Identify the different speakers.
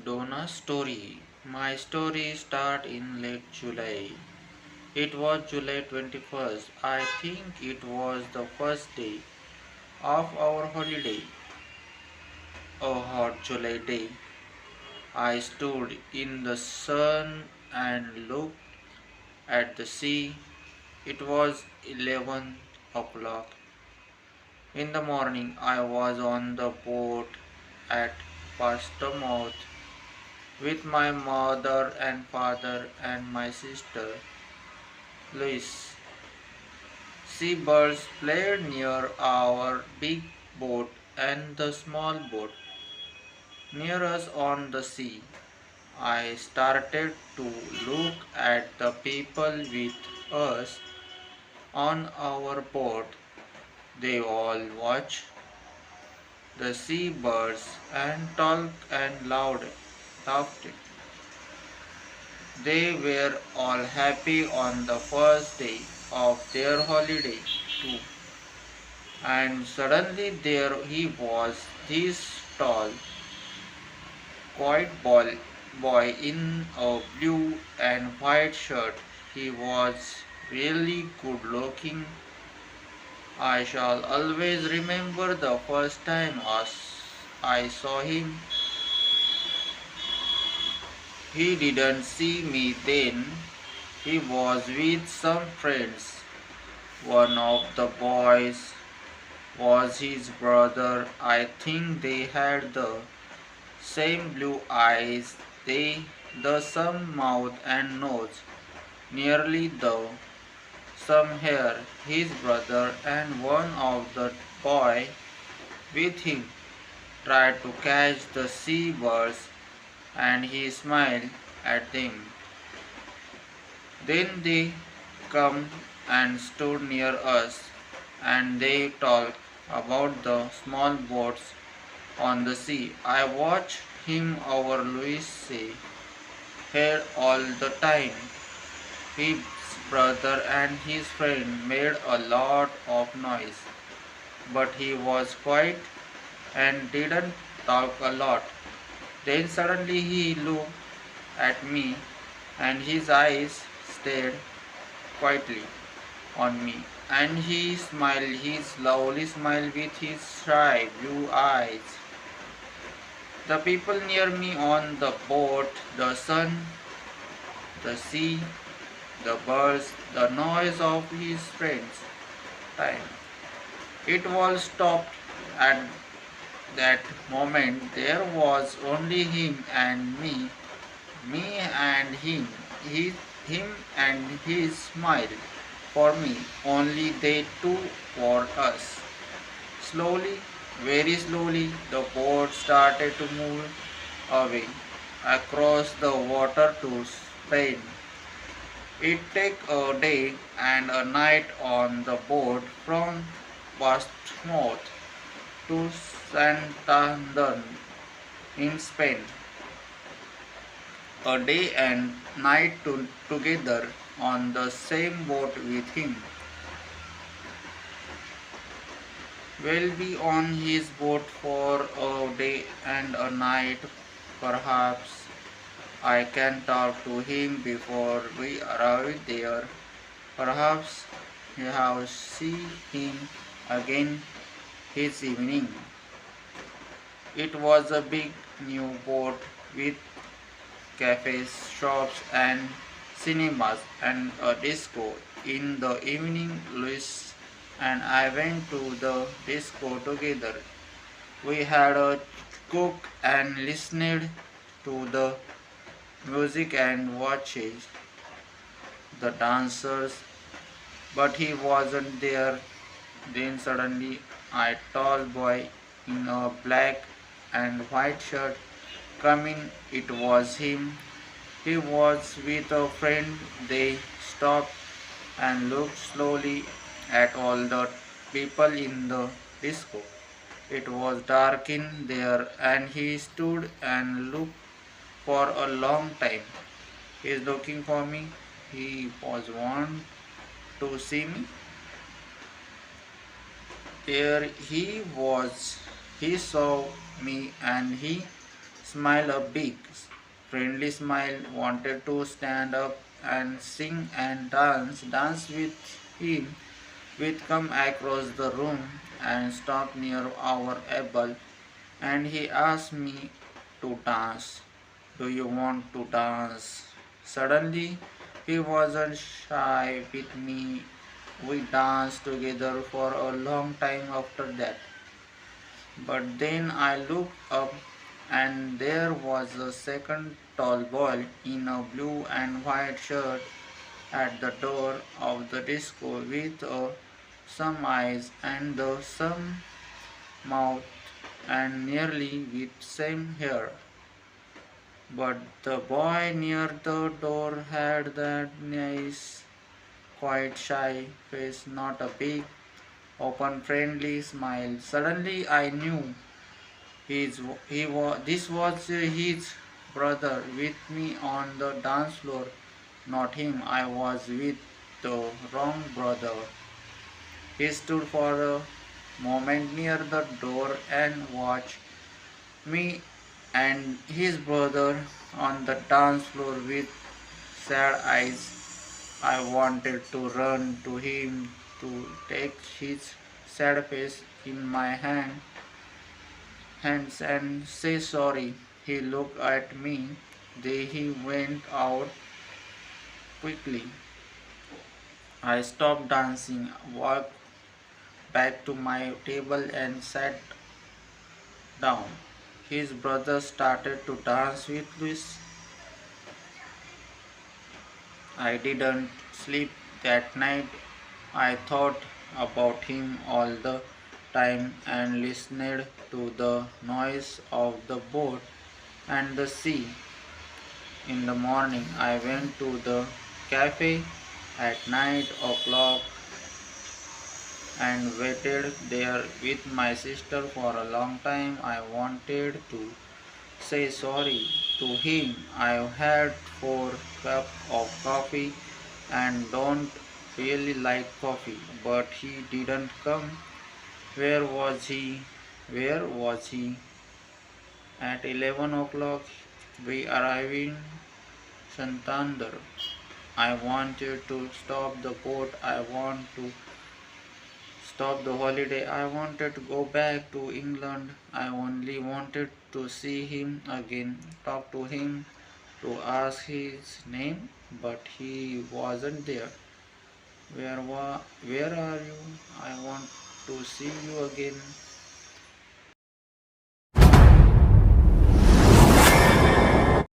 Speaker 1: Donna's story. My story started in late July. It was July 21st. I think it was the first day of our holiday. A hot July day. I stood in the sun and looked at the sea. It was 11 o'clock. In the morning, I was on the boat at Pastamouth with my mother and father and my sister, Louise. Seabirds played near our big boat and the small boat near us on the sea. I started to look at the people with us on our boat. They all watch the seabirds and talk and laughed. They were all happy on the first day of their holiday too. And suddenly there he was, this tall, quiet boy in a blue and white shirt. He was really good looking. I shall always remember the first time I saw him. He didn't see me then. He was with some friends. One of the boys was his brother. I think they had the same blue eyes, the same mouth and nose, nearly the same hair. His brother and one of the boy with him tried to catch the seabirds and he smiled at them. Then they come and stood near us and they talked about the small boats on the sea. I watched him over Louis say, here all the time. His brother and his friend made a lot of noise, but he was quiet and didn't talk a lot. Then suddenly he looked at me and his eyes stared quietly on me. And he smiled his lovely smile with his shy blue eyes. The people near me on the boat, the sun, the sea, the birds, the noise of his friends' time. It all stopped at that moment. There was only him and me and him and his smile for me, only they two for us. Slowly, very slowly, the boat started to move away across the water to Spain. It took a day and a night on the boat from Portsmouth to Santander in Spain. A day and night together on the same boat with him. We'll be on his boat for a day and a night. Perhaps I can talk to him before we arrive there. Perhaps we have see him again his evening. It was a big new boat with cafes, shops and cinemas and a disco. In the evening Louis and I went to the disco together. We had a cook and listened to the music and watched the dancers, but he wasn't there. Then suddenly a tall boy in a black and white shirt come in. It was him. He was with a friend. They stopped and looked slowly at all the people in the disco. It was dark in there and he stood and looked for a long time. He is looking for me. He was want to see me. There he was. He saw me and he smile, a big, friendly smile, wanted to stand up and sing and dance with him. We'd come across the room and stop near our able, and he asked me to dance. Do you want to dance? Suddenly, he wasn't shy with me. We danced together for a long time after that. But then I looked up and there was a second tall boy in a blue and white shirt at the door of the disco with some eyes and some mouth and nearly with same hair. But the boy near the door had that nice, quite shy face, not a big, open, friendly smile. Suddenly I knew this was his brother with me on the dance floor, not him. I was with the wrong brother. He stood for a moment near the door and watched me and his brother on the dance floor with sad eyes. I wanted to run to him to take his sad face in my hands and say sorry. He looked at me. Then he went out quickly. I stopped dancing, walked back to my table and sat down. His brother started to dance with Luis. I didn't sleep that night. I thought about him all the time and listened to the noise of the boat and the sea. In the morning, I went to the cafe at 9 o'clock and waited there with my sister for a long time. I wanted to say sorry to him. I had 4 cups of coffee and don't really like coffee, but he didn't come. Where was he? Where was he? At 11 o'clock, we arrived in Santander. I wanted to stop the boat. I want to stop the holiday. I wanted to go back to England. I only wanted to see him again, talk to him, to ask his name, but he wasn't there. Where are you? I want to see you again.